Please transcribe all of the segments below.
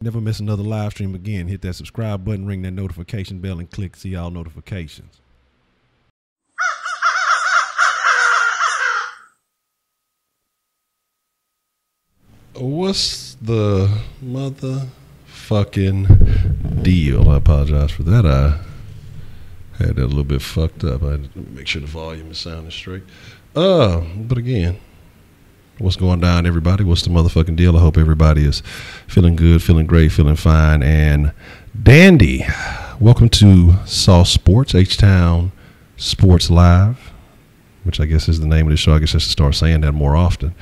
Never miss another live stream again. Hit that subscribe button, ring that notification bell, and click see all notifications. What's the motherfucking deal? I apologize for that. I had that a little bit fucked up. I had to make sure the volume is sounding straight. But again, what's going down, everybody? What's the motherfucking deal? I hope everybody is feeling good, feeling great, feeling fine, and dandy. Welcome to Sauce Sports, H-Town Sports Live, which I guess is the name of the show. I guess I should start saying that more often.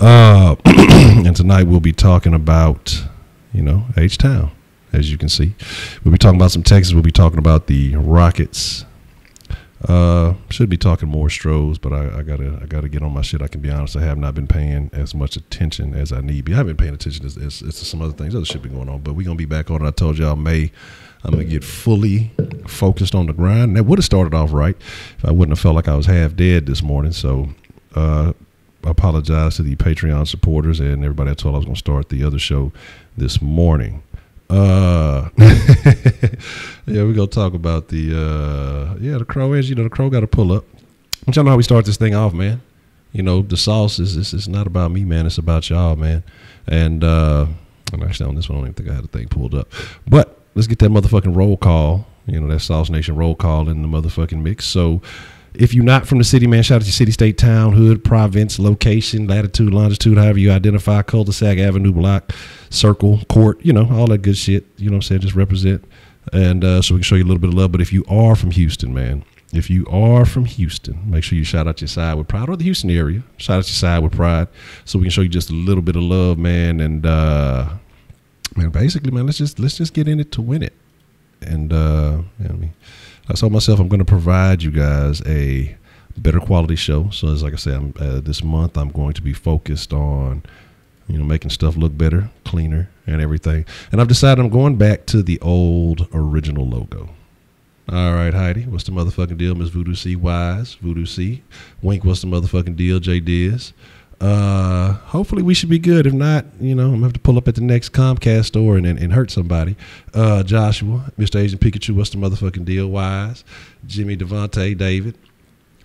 And tonight we'll be talking about, H-Town, as you can see. We'll be talking about some Texans. We'll be talking about the Rockets. Should be talking more Stros, but I gotta get on my shit. I can be honest, I have not been paying as much attention as I need be. I haven't been paying attention as some other things. Other shit been going on, but we're gonna be back on it. I told y'all I'm gonna get fully focused on the grind. And that would have started off right if I wouldn't have felt like I was half dead this morning. So I apologize to the Patreon supporters and everybody I told I was gonna start the other show this morning. Yeah, we're gonna talk about the Crow is, the Crow got to pull up. Y'all know how we start this thing off, man. The sauce is not about me, man. It's about y'all, man. And actually on this one I don't even think I had the thing pulled up. But let's get that motherfucking roll call, that Sauce Nation roll call in the motherfucking mix. So if you're not from the city, man, shout out to your city, state, town, hood, province, location, latitude, longitude, however you identify, cul-de-sac, avenue, block, circle, court, all that good shit. You know what I'm saying? Just represent. And so we can show you a little bit of love. But if you are from Houston, man, make sure you shout out your side with pride, or the Houston area. Shout out your side with pride so we can show you just a little bit of love, man. And, man, basically, man, let's just get in it to win it. And, I told myself I'm going to provide you guys a better quality show. So as like I said, this month I'm going to be focused on, making stuff look better, cleaner, and everything. And I've decided I'm going back to the old original logo. All right, Heidi, what's the motherfucking deal? Miss Voodoo C, Wise, Voodoo C. Wink, what's the motherfucking deal? J Diz. Hopefully we should be good. If not, I'm gonna have to pull up at the next Comcast store and hurt somebody. Joshua, Mr. Asian Pikachu, what's the motherfucking deal? Wise, Jimmy, Devontae, David,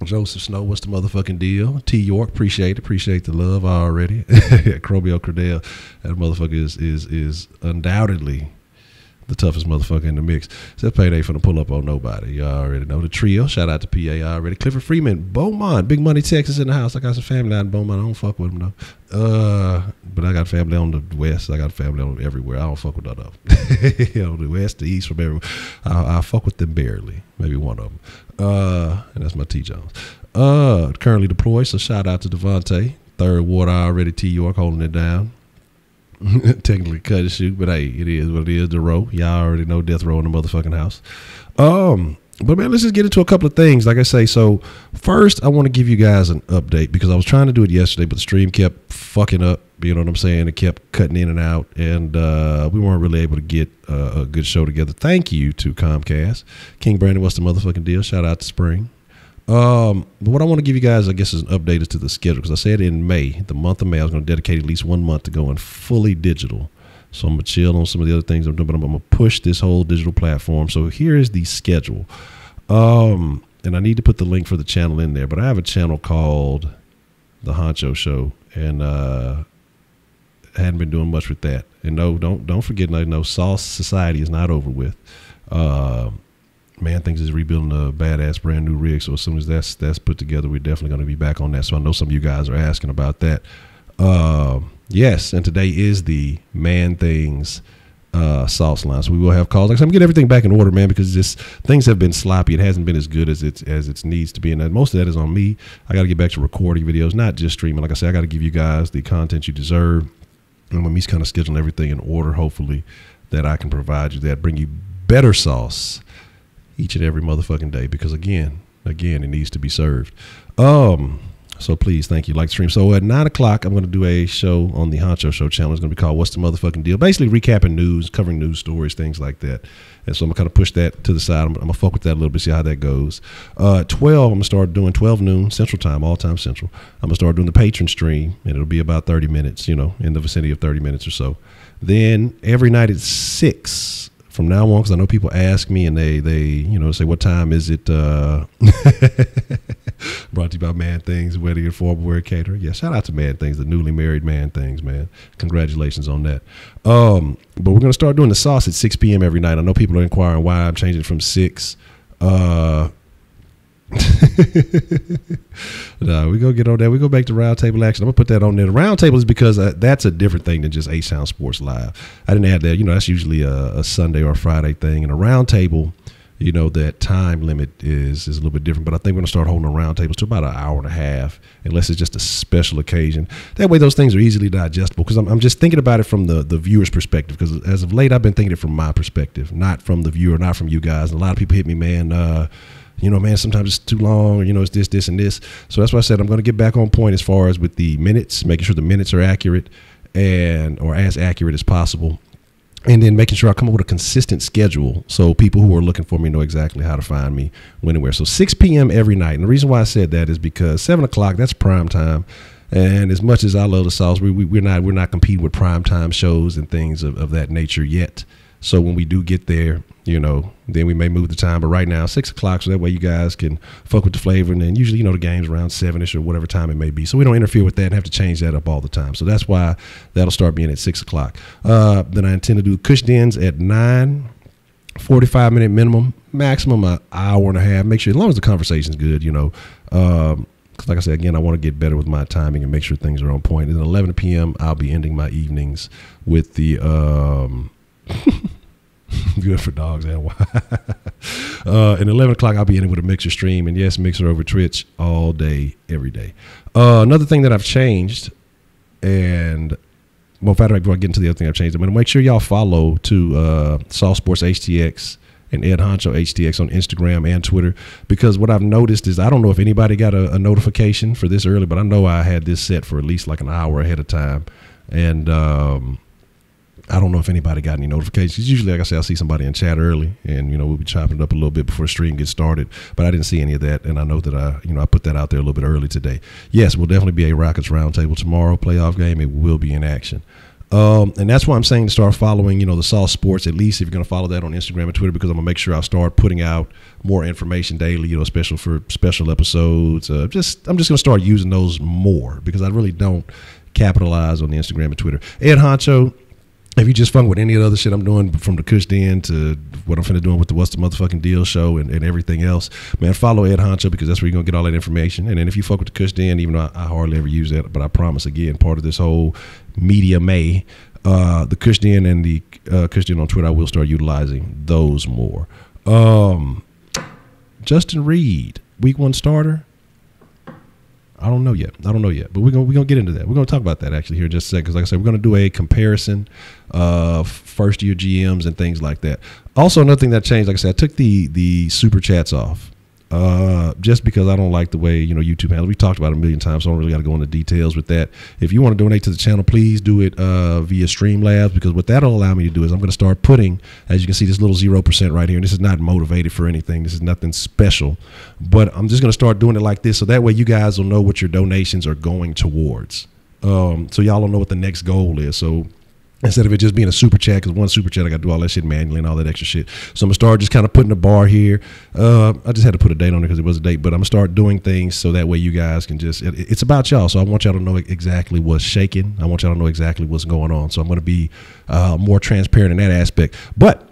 Joseph Snow, what's the motherfucking deal? T York, appreciate the love already. Crobio Cordell, that motherfucker is undoubtedly the toughest motherfucker in the mix. So that payday finna pull up on nobody. Y'all already know. The trio, shout out to PA already. Clifford Freeman, Beaumont, Big Money, Texas in the house. I got some family out in Beaumont. I don't fuck with them though. But I got family on the west. I got family on everywhere. I don't fuck with none of them. The west, the east, from everywhere. I fuck with them barely. Maybe one of them. And that's my T Jones. Currently deployed, so shout out to Devontae. Third ward already. T York holding it down. Technically cut and shoot, but hey, it is what it is. The row, y'all already know, death row in the motherfucking house. But man, let's just get into a couple of things. Like I say, so first I want to give you guys an update because I was trying to do it yesterday, but the stream kept fucking up. You know what I'm saying? It kept cutting in and out, and we weren't really able to get a good show together. Thank you to Comcast. King Brandon, what's the motherfucking deal? Shout out to Spring. But what I want to give you guys, I guess, is an update as to the schedule, because I said in May, the month of May, I was going to dedicate at least 1 month to going fully digital. So I'm going to chill on some of the other things I'm doing, but I'm going to push this whole digital platform. So here is the schedule. And I need to put the link for the channel in there, but I have a channel called The Honcho Show, and I hadn't been doing much with that. And no, don't forget, no, Sauce Society is not over with. Man thinks is rebuilding a badass brand new rig, so as soon as that's put together, we're definitely going to be back on that. So I know some of you guys are asking about that. Yes, and today is the Man Things sauce line, so we will have calls. Like I said, I'm getting everything back in order, man, because just things have been sloppy. It hasn't been as good as it needs to be, and most of that is on me. I got to get back to recording videos, not just streaming. Like I said, I got to give you guys the content you deserve, and when me's kind of scheduling everything in order, hopefully that I can provide you that, bring you better sauce each and every motherfucking day, because again, it needs to be served. So please, thank you. Like the stream. So at 9 o'clock, I'm going to do a show on the Honcho Show channel. It's going to be called What's the Motherfucking Deal? Basically recapping news, covering news stories, things like that. And so I'm going to kind of push that to the side. I'm going to fuck with that a little bit, see how that goes. At 12, I'm going to start doing 12 noon Central Time, all time Central. I'm going to start doing the patron stream, and it'll be about 30 minutes, you know, in the vicinity of 30 minutes or so. Then every night at 6 from now on, because I know people ask me and they you know, say, what time is it? Brought to you by Man Things, Wedding and Formal Wear Caterer. Yeah, shout out to Man Things, the newly married Man Things, man. Congratulations on that. But we're going to start doing the sauce at 6 p.m. every night. I know people are inquiring why I'm changing it from 6. No, we go get on that. We go back to roundtable action. I'm gonna put that on there. The roundtable is because that's a different thing than just H-Town Sports Live. I didn't add that. You know, that's usually a Sunday or a Friday thing. And a roundtable, you know, that time limit is a little bit different. But I think we're gonna start holding a roundtables to about an hour and a half, unless it's just a special occasion. That way, those things are easily digestible. Because I'm just thinking about it from the viewer's perspective. Because as of late, I've been thinking it from my perspective, not from the viewer, not from you guys. And a lot of people hit me, man. You know, man, sometimes it's too long, or, you know, it's this, and this. So that's why I said I'm going to get back on point as far as with the minutes, making sure the minutes are accurate or as accurate as possible. And then making sure I come up with a consistent schedule so people who are looking for me know exactly how to find me when and where. So 6 p.m. every night. And the reason why I said that is because 7 o'clock, that's prime time. And as much as I love the sauce, we're not competing with prime time shows and things of that nature yet. So when we do get there, you know, then we may move the time. But right now, 6 o'clock, so that way you guys can fuck with the flavor. And then usually, you know, the game's around 7-ish or whatever time it may be. So we don't interfere with that and have to change that up all the time. So that's why that'll start being at 6 o'clock. Then I intend to do Kush Dens at 9, 45-minute minimum, maximum an hour and a half. Make sure, as long as the conversation's good, you know. Because like I said, again, I want to get better with my timing and make sure things are on point. And at 11 p.m., I'll be ending my evenings with the good for dogs and why. And 11 o'clock, I'll be in it with a Mixer stream. And yes, Mixer over Twitch all day, every day. Another thing that I've changed, and well, before I get into the other thing I've changed, I'm going to make sure y'all follow to Saw Sports HTX and Ed Honcho HTX on Instagram and Twitter, because what I've noticed is I don't know if anybody got a notification for this early, but I know I had this set for at least like an hour ahead of time. And I don't know if anybody got any notifications. Usually, like I say, I'll see somebody in chat early, and you know, we'll be chopping it up a little bit before the stream gets started. But I didn't see any of that, and I know that I put that out there a little bit early today. Yes, we'll definitely be a Rockets roundtable tomorrow, playoff game. It will be in action. And that's why I'm saying to start following, you know, the Sauce Sports, at least if you're going to follow that on Instagram and Twitter, because I'm going to make sure I start putting out more information daily, you know, special for special episodes. I'm just going to start using those more because I really don't capitalize on the Instagram and Twitter. Ed Honcho, if you just fun with any of the other shit I'm doing, from the Kush Den to what I'm finna doing with the What's the Motherfucking Deal show and everything else, man, follow Ed Honcho, because that's where you're going to get all that information. And then if you fuck with the Kush Den, even though I hardly ever use that, but I promise, again, part of this whole media the Kush Den and the Kush Den on Twitter, I will start utilizing those more. Justin Reed, week 1 starter. I don't know yet, but we're gonna get into that. We're gonna talk about that actually here in just a second, because like I said, we're gonna do a comparison of first year GMs and things like that. Also, another thing that changed, like I said, I took the super chats off just because I don't like the way, you know, YouTube handles. We talked about it a million times, so I don't really got to go into details with that. If you want to donate to the channel, please do it via Streamlabs, because what that'll allow me to do is I'm going to start putting, as you can see, this little 0% right here. And this is not motivated for anything. This is nothing special, but I'm just going to start doing it like this, so that way you guys will know what your donations are going towards. So y'all will know what the next goal is. So instead of it just being a super chat, because one super chat, I got to do all that shit manually and all that extra shit. So I'm going to start just kind of putting a bar here. I just had to put a date on it because it was a date, but I'm going to start doing things so that way you guys can just, it's about y'all. So I want y'all to know exactly what's shaking. I want y'all to know exactly what's going on. So I'm going to be more transparent in that aspect. But,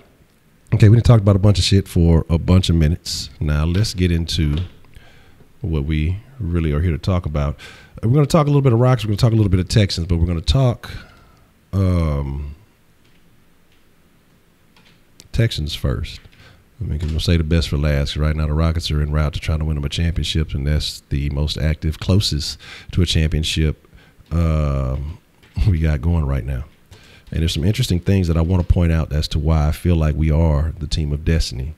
okay, we done talked about a bunch of shit for a bunch of minutes. Now let's get into what we really are here to talk about. We're going to talk a little bit of Rocks. We're going to talk a little bit of Texans, but we're going to talk Texans first. I mean, I'm gonna say the best for last. Right now, the Rockets are en route to trying to win them a championship, and that's the most active, closest to a championship we got going right now. And there's some interesting things that I want to point out as to why I feel like we are the team of destiny,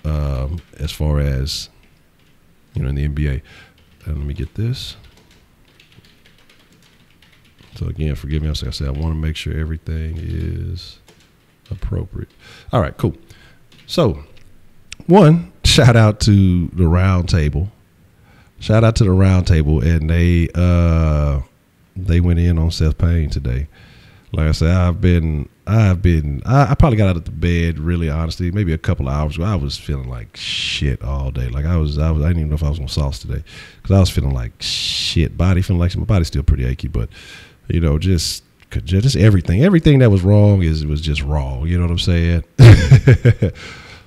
as far as, you know, in the NBA. And let me get this. So again, forgive me. Like I said, I want to make sure everything is appropriate. All right, cool. So one, shout out to the round table. Shout out to the round table, and they went in on Seth Payne today. Like I said, I probably got out of the bed, really, honestly, maybe a couple of hours ago. I was feeling like shit all day. Like I didn't even know if I was gonna sauce today, because I was feeling like shit. Feeling like my body's still pretty achy, but just everything that was wrong was just wrong. You know what I'm saying?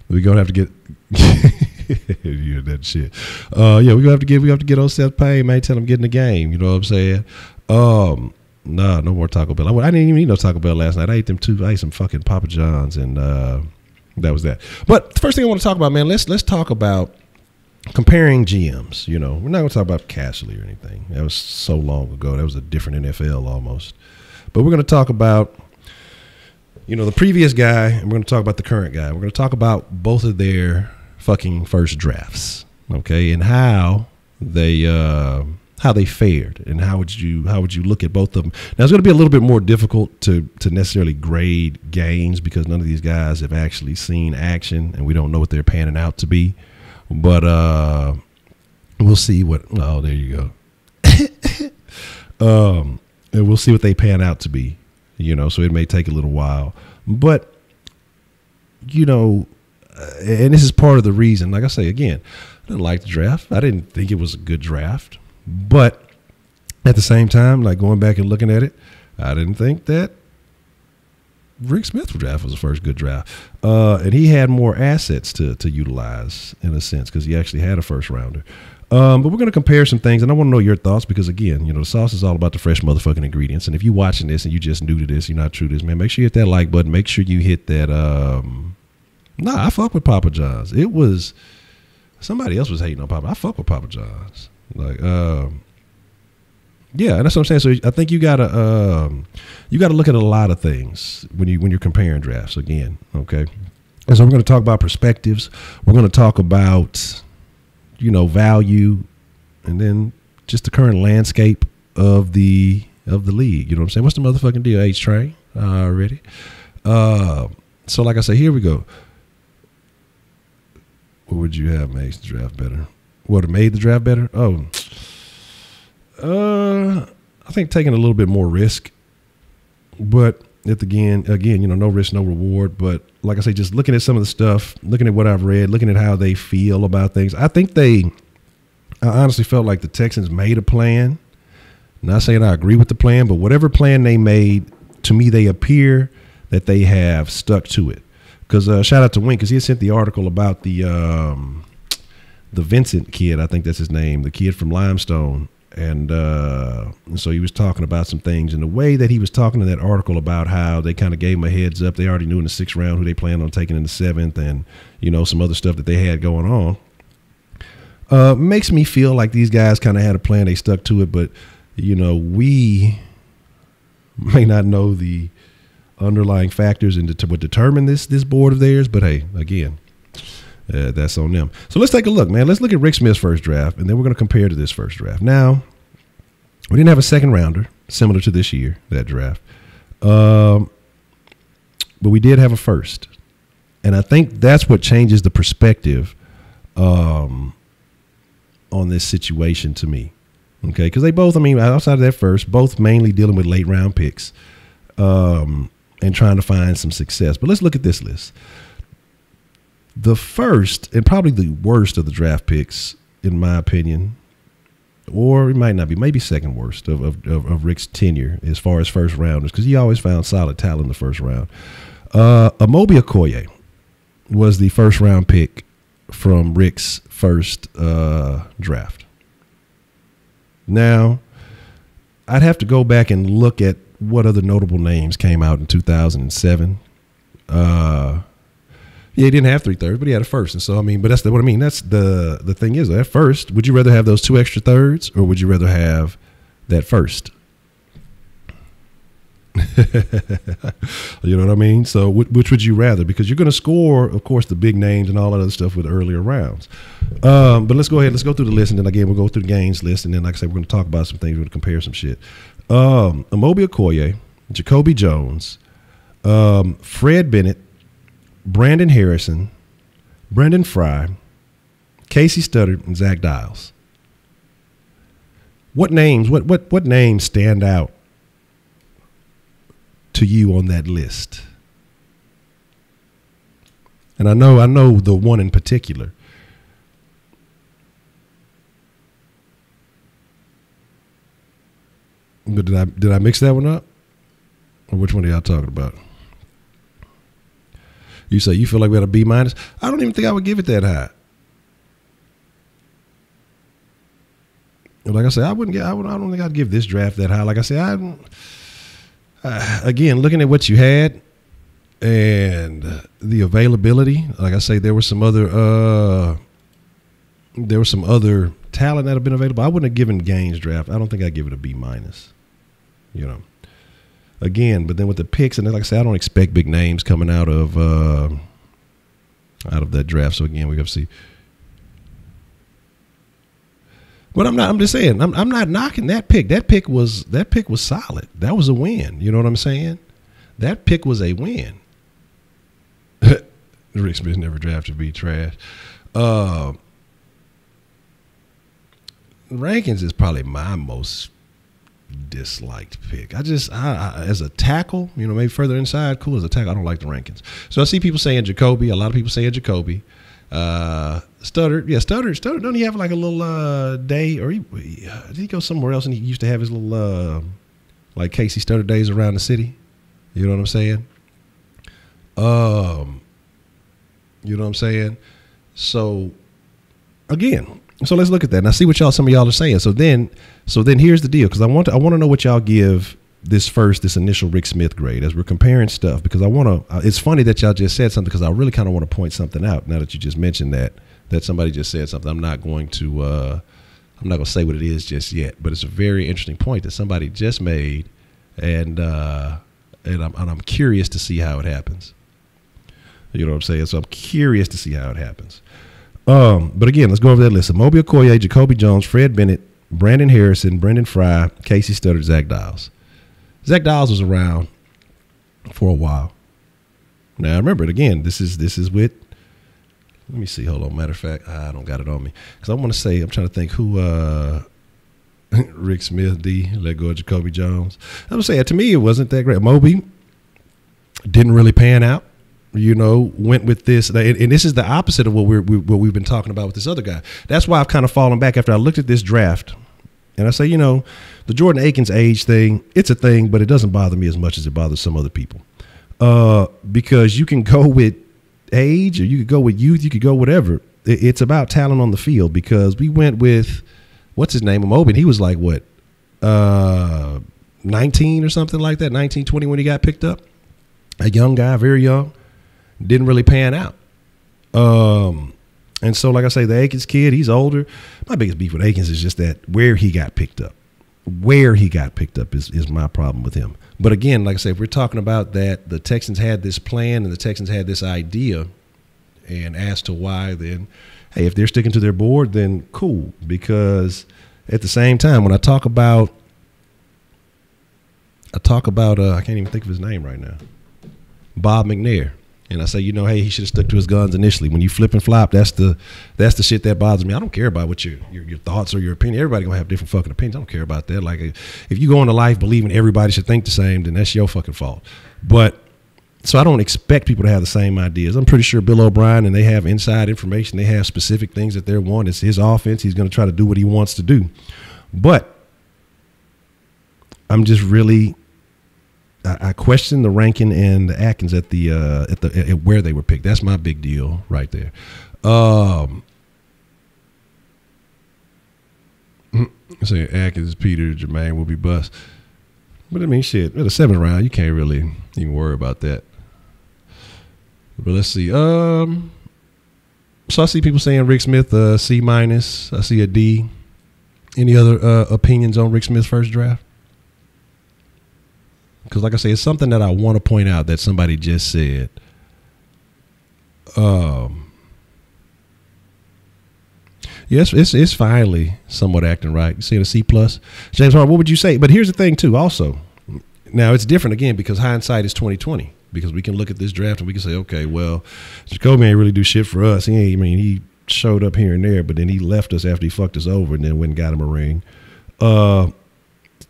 We're gonna have to get yeah, that shit. We have to get on Seth Payne, man. Tell him get in the game. You know what I'm saying? No more Taco Bell. I didn't even eat no Taco Bell last night. I ate some fucking Papa John's, and that was that. But the first thing I want to talk about, man, let's talk about comparing GMs. We're not going to talk about Cashley or anything. That was so long ago. That was a different NFL almost. But we're going to talk about, the previous guy, and we're going to talk about the current guy. We're going to talk about both of their fucking first drafts, okay, and how they fared, and how would you look at both of them. Now, it's going to be a little bit more difficult to necessarily grade gains, because none of these guys have actually seen action, and we don't know what they're panning out to be. But we'll see there you go. And we'll see what they pan out to be, so it may take a little while. But, and this is part of the reason, like I say, again, I didn't like the draft. I didn't think it was a good draft. But at the same time, like going back and looking at it, I didn't think that Rick Smith's draft was the first good draft. And he had more assets to utilize, in a sense, because he actually had a first rounder. But we're going to compare some things, and I want to know your thoughts, because, again, the sauce is all about the fresh motherfucking ingredients. And if you're watching this and you just new to this, you're not true to this, man, make sure you hit that like button. Make sure you hit that. I fuck with Papa John's. It was somebody else was hating on Papa. I fuck with Papa John's. Like, yeah, that's what I'm saying. So I think you gotta look at a lot of things when you're comparing drafts again. Okay, and so we're going to talk about perspectives. We're going to talk about value, and then just the current landscape of the league. You know what I'm saying? What's the motherfucking deal? H train already. So like I say, here we go. What would you have made the draft better? What made the draft better? I think taking a little bit more risk, but again, no risk, no reward. But like I say, just looking at some of the stuff, looking at what I've read, looking at how they feel about things, I honestly felt like the Texans made a plan. Not saying I agree with the plan, but whatever plan they made, to me, they appear that they have stuck to it. Because shout out to Wink, because he had sent the article about the Vincent kid, I think that's his name, the kid from Limestone. And so he was talking about some things, and the way that he was talking in that article about how they kind of gave him a heads up. They already knew in the 6th round who they planned on taking in the 7th, and, some other stuff that they had going on. Makes me feel like these guys kind of had a plan. They stuck to it, but, we may not know the underlying factors and what determine this board of theirs. But, hey, again, that's on them. So let's take a look, man. Let's look at Rick Smith's first draft, and then we're going to compare to this first draft. Now, we didn't have a second rounder similar to this year, that draft. But we did have a first. And I think that's what changes the perspective on this situation to me. Okay, because they both, outside of that first, both mainly dealing with late round picks and trying to find some success. But let's look at this list. The first and probably the worst of the draft picks, in my opinion, or it might not be, maybe second worst of Rick's tenure as far as first rounders, because he always found solid talent in the first round. Amobi Okoye was the first round pick from Rick's first draft. Now, I'd have to go back and look at what other notable names came out in 2007. Yeah, he didn't have 3/3, but he had a first. And so, but that's what I mean. That's the thing is, at first, would you rather have those 2 extra thirds, or would you rather have that first? You know what I mean? So which would you rather? Because you're going to score, of course, the big names and all that other stuff with earlier rounds. But let's go ahead. Let's go through the list, and then again we'll go through the gains list, and then like I said, we're going to talk about some things. We're going to compare some shit. Amobi Okoye, Jacoby Jones, Fred Bennett, Brandon Harrison, Brendan Fry, Casey Studdard, and Zach Dials. What names? What names stand out to you on that list? And I know the one in particular. But did I mix that one up? Or which one are y'all talking about? You say you feel like we had a B-. I don't even think I would give it that high. Like I said, I don't think I'd give this draft that high. Like I said, again, looking at what you had and the availability, like I say, there was some other talent that have been available. I wouldn't have given Gaines draft. I don't think I'd give it a B-. You know, again, but then with the picks, and like I said, I don't expect big names coming out of that draft. So again, we got to see. But I'm just saying, I'm not knocking that pick. That pick was solid. That was a win. You know what I'm saying? That pick was a win. Rick Smith never drafted be trash. Rankins is probably my most disliked pick. I as a tackle, you know, maybe further inside, cool. As a tackle, I don't like the Rankins. So I see people saying Jacoby. A lot of people saying Jacoby. Studdard, Studdard. Don't he have like a little day, or did he go somewhere else and he used to have his little like Casey Studdard days around the city? You know what I'm saying? You know what I'm saying? So again, so let's look at that. And I see what some of y'all are saying. So then here's the deal, because I want to know what y'all give this initial Rick Smith grade as we're comparing stuff, because I want to. It's funny that y'all just said something, because I really kind of want to point something out now that you just mentioned that somebody just said something. I'm not going to say what it is just yet, but it's a very interesting point that somebody just made, and I'm curious to see how it happens. You know what I'm saying? So I'm curious to see how it happens. But again, let's go over that list. Amobi Okoye, Jacoby Jones, Fred Bennett, Brandon Harrison, Brendan Fry, Casey Studdard, Zach Dials. Zach Dials was around for a while. Now, remember, again, this is with, let me see, hold on. Matter of fact, I don't got it on me. Because I want to say, I'm trying to think who, Rick Smith, let go of Jacoby Jones. I'm saying, to me, it wasn't that great. Moby didn't really pan out. You know, went with this, and this is the opposite of what we've been talking about with this other guy. That's why I've kind of fallen back after I looked at this draft, and I say, you know, the Jordan Akins age thing, it's a thing, but it doesn't bother me as much as it bothers some other people, because you can go with age, or you could go with youth, you could go whatever. It's about talent on the field, because we went with what's his name, Amobi, and he was like what, 19 or something like that, 19, 20 when he got picked up, a young guy, very young. Didn't really pan out. And so, like I say, the Akins kid, he's older. My biggest beef with Akins is just that where he got picked up. Where he got picked up is my problem with him. But again, like I say, if we're talking about that, the Texans had this plan and the Texans had this idea, and as to why, then, hey, if they're sticking to their board, then cool. Because at the same time, when I talk about I can't even think of his name right now, Bob McNair. And I say, you know, hey, he should have stuck to his guns initially. When you flip and flop, that's the shit that bothers me. I don't care about what your thoughts or your opinion. Everybody gonna have different fucking opinions. I don't care about that. Like, if you go into life believing everybody should think the same, then that's your fucking fault. But so I don't expect people to have the same ideas. I'm pretty sure Bill O'Brien, and they have inside information. They have specific things that they want. It's his offense. He's going to try to do what he wants to do. But I'm just really. I question the ranking and the Atkins at where they were picked. That's my big deal right there. Say Atkins, Peter, Jermaine will be bust. But I mean, shit, at the 7th round, you can't really even worry about that. But let's see. So I see people saying Rick Smith C-. I see a D. Any other opinions on Rick Smith's first draft? because like I say, it's something that I want to point out that somebody just said. Yes, it's finally somewhat acting right. You see a C plus, James Harden. What would you say? But here's the thing too. Also, now it's different again because hindsight is 20/20. Because we can look at this draft and we can say, okay, well, Jacoby ain't really do shit for us. He showed up here and there, but then he left us after he fucked us over and then went and got him a ring.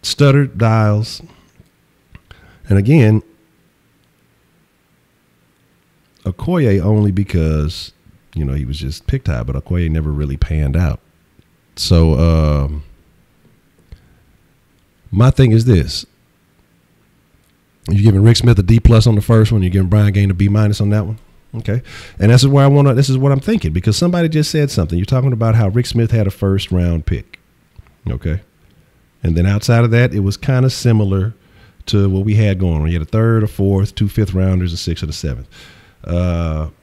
Stuttered, Dials, and again, Okoye only because he was just picked high, but Okoye never really panned out. So my thing is this. You're giving Rick Smith a D plus on the first one. You're giving Brian Gaine a B minus on that one. Okay. And this is where this is what I'm thinking, because somebody just said something. You're talking about how Rick Smith had a first round pick. Okay. And then outside of that, it was kind of similar to what we had going on. You had a third, a fourth, 2 fifth rounders, a sixth, and a seventh.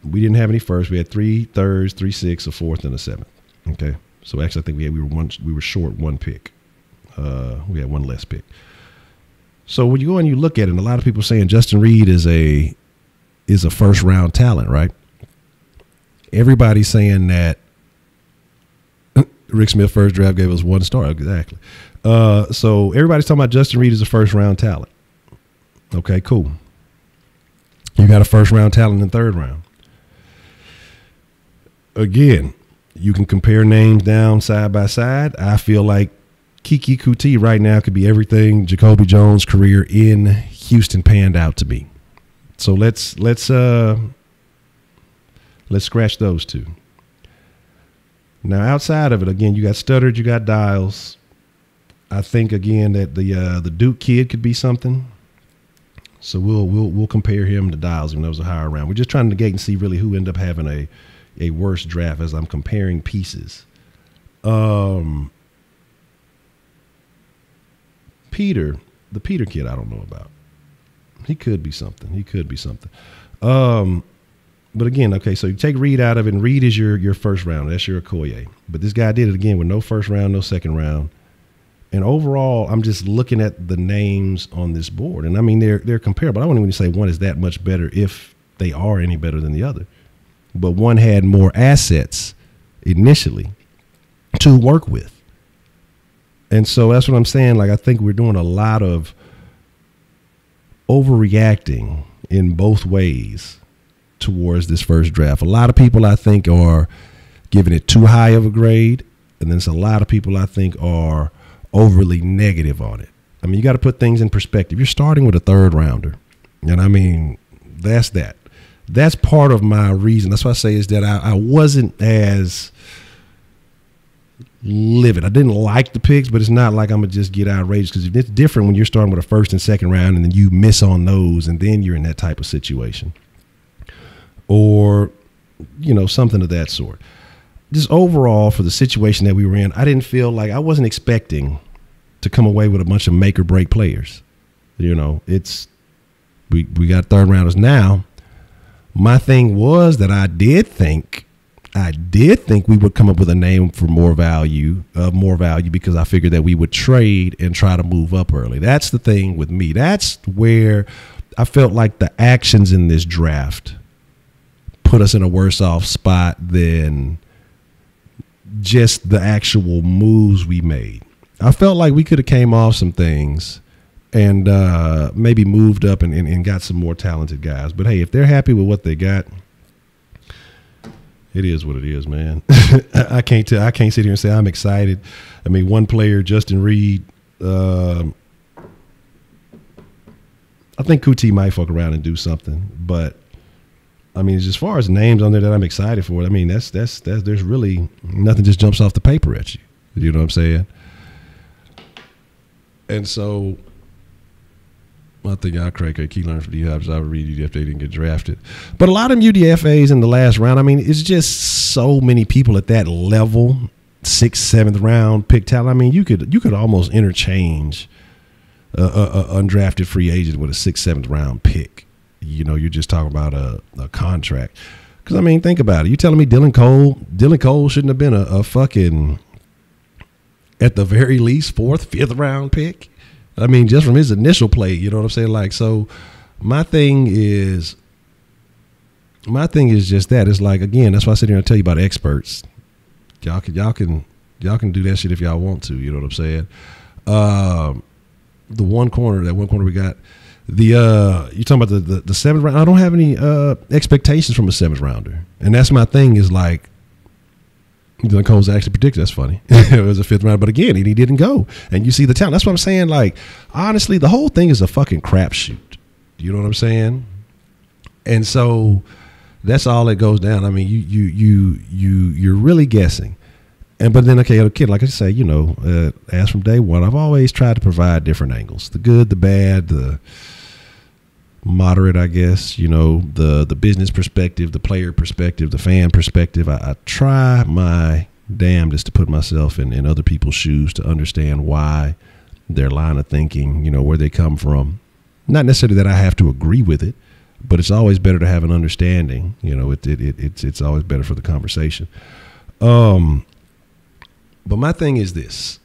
We didn't have any first. We had 3 thirds, 3 sixths, a fourth, and a seventh. Okay. So actually I think we were short one pick. We had one less pick. So when you go and you look at it, and a lot of people saying Justin Reed is a first round talent, right? Everybody's saying that Rick Smith first draft gave us 1 star. Exactly. So everybody's talking about Justin Reed as a first round talent. Okay, cool. You got a first round talent in the third round. Again, you can compare names down side by side. I feel like Keke Coutee right now could be everything Jacoby Jones' career in Houston panned out to be. So let's scratch those two. Now outside of it, again, you got Stuttered, you got Dials. I think again that the Duke kid could be something. So we'll compare him to Dials when that was a higher round. We're just trying to gauge and see really who ended up having a worse draft as I'm comparing pieces. Peter, the Peter kid, I don't know about. He could be something. But again, okay, so you take Reed out of it, and Reed is your first round. That's your Okoye. But this guy did it again with no first round, no second round. And overall, I'm just looking at the names on this board. And I mean, they're comparable. I don't even say one is that much better if they are any better than the other. But one had more assets initially to work with. And so that's what I'm saying. Like, I think we're doing a lot of overreacting in both ways towards this first draft. A lot of people, I think, are giving it too high of a grade. And then there's a lot of people, I think, are overly negative on it. I mean, you got to put things in perspective. You're starting with a third rounder. And I mean, that's that. That's part of my reason. That's why I say is that I wasn't as livid. I didn't like the picks, but it's not like I'm going to just get outraged, because it's different when you're starting with a first and second round and then you miss on those and then you're in that type of situation. Or, something of that sort. Just overall, for the situation that we were in, I didn't feel like I wasn't expecting to come away with a bunch of make or break players. We got third rounders now. My thing was that I did think we would come up with a name for more value because I figured that we would trade and try to move up early. That's the thing with me. That's where I felt like the actions in this draft put us in a worse off spot than just the actual moves we made. I felt like we could have came off some things and maybe moved up and got some more talented guys. But hey, if they're happy with what they got, it is what it is, man. I can't sit here and say I'm excited. I mean, one player, Justin Reed, I think Coutee might fuck around and do something, but I mean, as far as names on there that I'm excited for, I mean, that's there's really nothing just jumps off the paper at you. You know what I'm saying? And so I think I'll crack a key learn for DFs. I would read UDF, they didn't get drafted. But a lot of them UDFAs in the last round, I mean, it's just so many people at that level, 6th, 7th round pick talent. I mean, you could almost interchange a undrafted free agent with a 6th, 7th round pick. You're just talking about a contract. Because, I mean, think about it. You telling me Dylan Cole shouldn't have been a fucking, at the very least, 4th, 5th round pick? I mean, just from his initial play, you know what I'm saying? Like, so my thing is just that. It's like, again, that's why I sit here and tell you about experts. Y'all can do that shit if y'all want to. You know what I'm saying? That one corner we got. You talking about the seventh round? I don't have any expectations from a seventh rounder, and that's my thing. Is like, the Coles actually predicted. That's funny. It was a fifth round, but again, he didn't go. And you see the talent. That's what I'm saying. Like, honestly, the whole thing is a fucking crapshoot. You know what I'm saying? And so that's all that goes down. I mean, you're really guessing. But then, okay, a kid, like I say, you know, as from day one, I've always tried to provide different angles: the good, the bad, the moderate, I guess, you know, the business perspective, the player perspective, the fan perspective. I try my damnedest to put myself in other people's shoes to understand why their line of thinking, you know, where they come from. Not necessarily that I have to agree with it, but it's always better to have an understanding. You know, it's always better for the conversation. But my thing is this: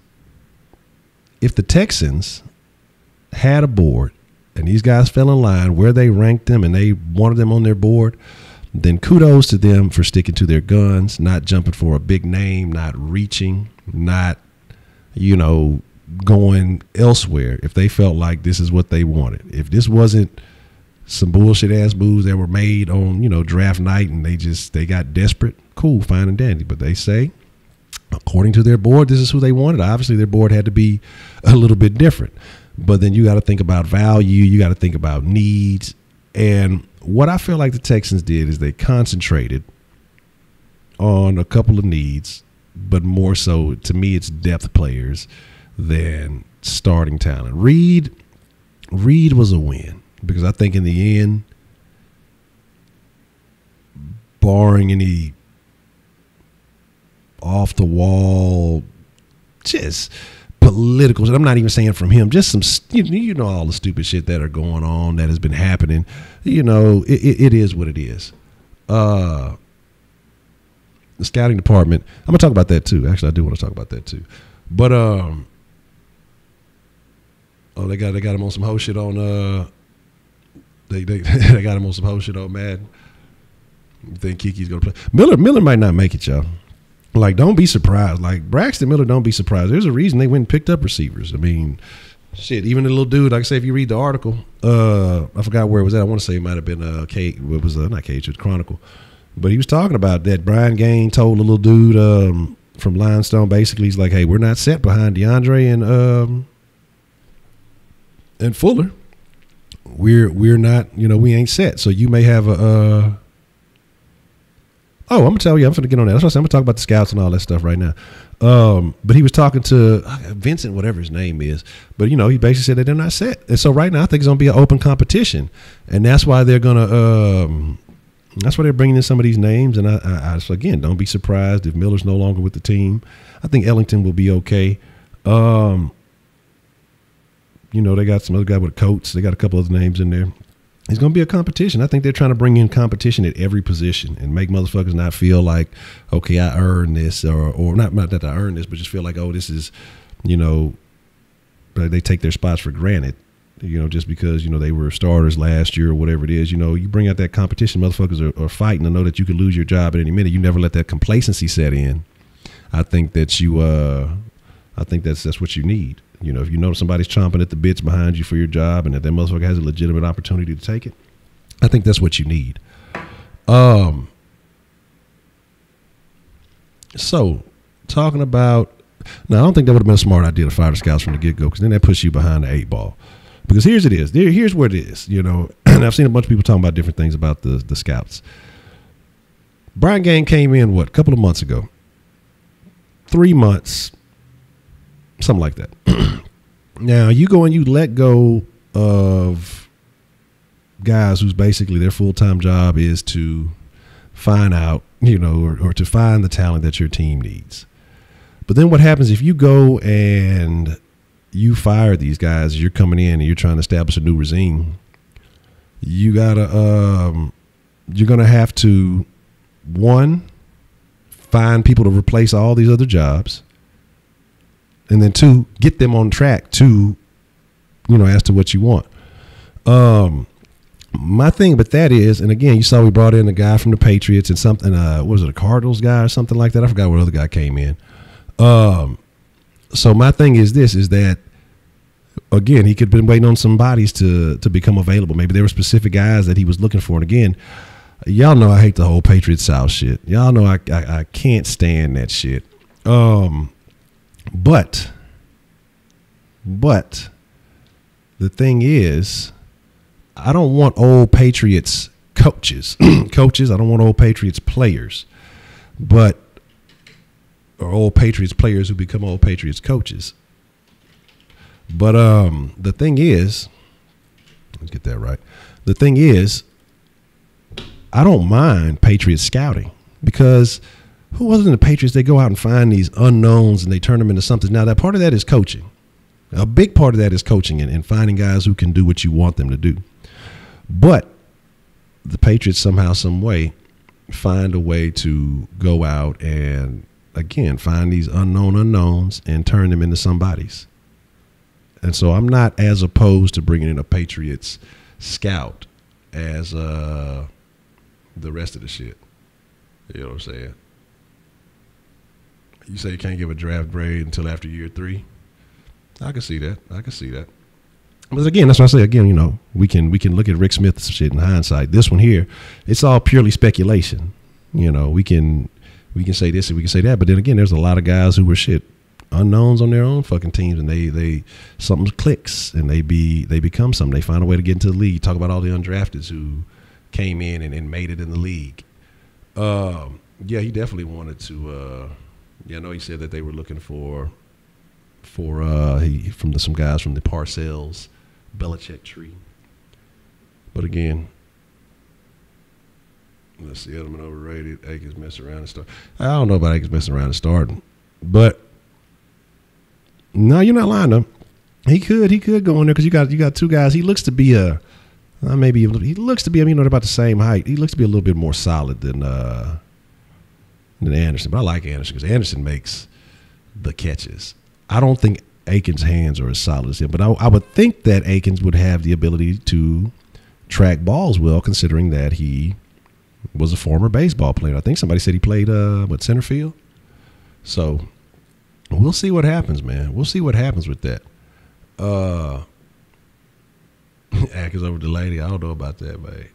if the Texans had a board and these guys fell in line where they ranked them and they wanted them on their board, then kudos to them for sticking to their guns, not jumping for a big name, not reaching, not, you know, going elsewhere if they felt like this is what they wanted. If this wasn't some bullshit ass moves that were made on, you know, draft night and they got desperate, cool, fine and dandy. But they say, according to their board, this is who they wanted. Obviously, their board had to be a little bit different. But then you got to think about value. You got to think about needs. And what I feel like the Texans did is they concentrated on a couple of needs, but more so, to me, it's depth players than starting talent. Reed was a win because I think in the end, barring any off the wall, just political. I'm not even saying from him, just some, you know, all the stupid shit that are going on that has been happening. You know, it is what it is. The scouting department, I'm gonna talk about that too. Actually, I do want to talk about that too. But they got him on some hoe shit on they got him on some hoe shit on Madden. You think Kiki's gonna play? Miller might not make it, y'all. Like, don't be surprised. Like, Braxton Miller, don't be surprised. There's a reason they went and picked up receivers. I mean, shit, even the little dude, like I say, if you read the article, I forgot where it was at. I want to say it might have been not Cage, it was Chronicle. But he was talking about that. Brian Gaine told the little dude from Limestone, basically, he's like, hey, we're not set behind DeAndre and Fuller. We're not, you know, we ain't set. So you may have a I'm going to tell you, I'm going to get on that. That's what I'm going to talk about the scouts and all that stuff right now. But he was talking to Vincent, whatever his name is. But, you know, he basically said that they're not set. And so right now I think it's going to be an open competition. And that's why they're going to that's why they're bringing in some of these names. And I so again, don't be surprised if Miller's no longer with the team. I think Ellington will be okay. You know, they got some other guy with Coates. They got a couple other names in there. It's going to be a competition. I think they're trying to bring in competition at every position and make motherfuckers not feel like, okay, I earned this, or not that I earned this, but just feel like, oh, this is, you know, they take their spots for granted, you know, just because, you know, they were starters last year or whatever it is. You know, you bring out that competition, motherfuckers are fighting to know that you could lose your job at any minute. You never let that complacency set in. I think that that's what you need. You know, if you know somebody's chomping at the bits behind you for your job and that motherfucker has a legitimate opportunity to take it, I think that's what you need. So, talking about, now I don't think that would have been a smart idea to fire the scouts from the get-go, because then that puts you behind the 8-ball. Because here's what it is, you know, and I've seen a bunch of people talking about different things about the scouts. Brian Gaine came in, a couple of months ago. 3 months, something like that. Now, you go and you let go of guys whose basically their full-time job is to find out, you know, or to find the talent that your team needs. But then what happens if you go and you fire these guys, you're coming in and you're trying to establish a new regime, you gotta, you're going to have to, one, find people to replace all these other jobs. And then two, get them on track to as to what you want. My thing with that is, and again, you saw we brought in a guy from the Patriots and something, what was it, a Cardinals guy or something like that? I forgot what other guy came in. So my thing is this, is that, again, he could have been waiting on some bodies to become available. Maybe there were specific guys that he was looking for. And again, y'all know I hate the whole Patriots South shit. Y'all know I can't stand that shit. But the thing is, I don't want old Patriots coaches. Coaches, I don't want old Patriots players. Or old Patriots players who become old Patriots coaches. But the thing is, let's get that right. The thing is, I don't mind Patriots scouting, because who other than the Patriots, they go out and find these unknowns and they turn them into something. Now, that part of that is coaching. A big part of that is coaching and finding guys who can do what you want them to do. But the Patriots somehow, some way, find a way to go out and, again, find these unknowns and turn them into somebodies. And so I'm not as opposed to bringing in a Patriots scout as the rest of the shit. You know what I'm saying? You say you can't give a draft grade until after year 3. I can see that. But again, that's what I say. Again, we can look at Rick Smith's shit in hindsight. This one here, it's all purely speculation. We can say this and we can say that. But then again, there's a lot of guys who were unknowns on their own fucking teams, and they something clicks and they become something. They find a way to get into the league. Talk about all the undrafteds who came in and made it in the league. Yeah, he definitely wanted to. I know he said that they were looking for some guys from the Parcells Belichick tree. But again, let's see, Edelman overrated. Akins messing around and start. I don't know about Akins messing around and starting, but no, you're not lying though. He could go in there because you got two guys. He looks to be about the same height. He looks to be a little bit more solid than Anderson. But I like Anderson because Anderson makes the catches. I don't think Akins' hands are as solid as him, but I would think that Akins would have the ability to track balls well, considering that he was a former baseball player. I think somebody said he played center field. So we'll see what happens, man. We'll see what happens with that. Akins over Delaney, I don't know about that, man.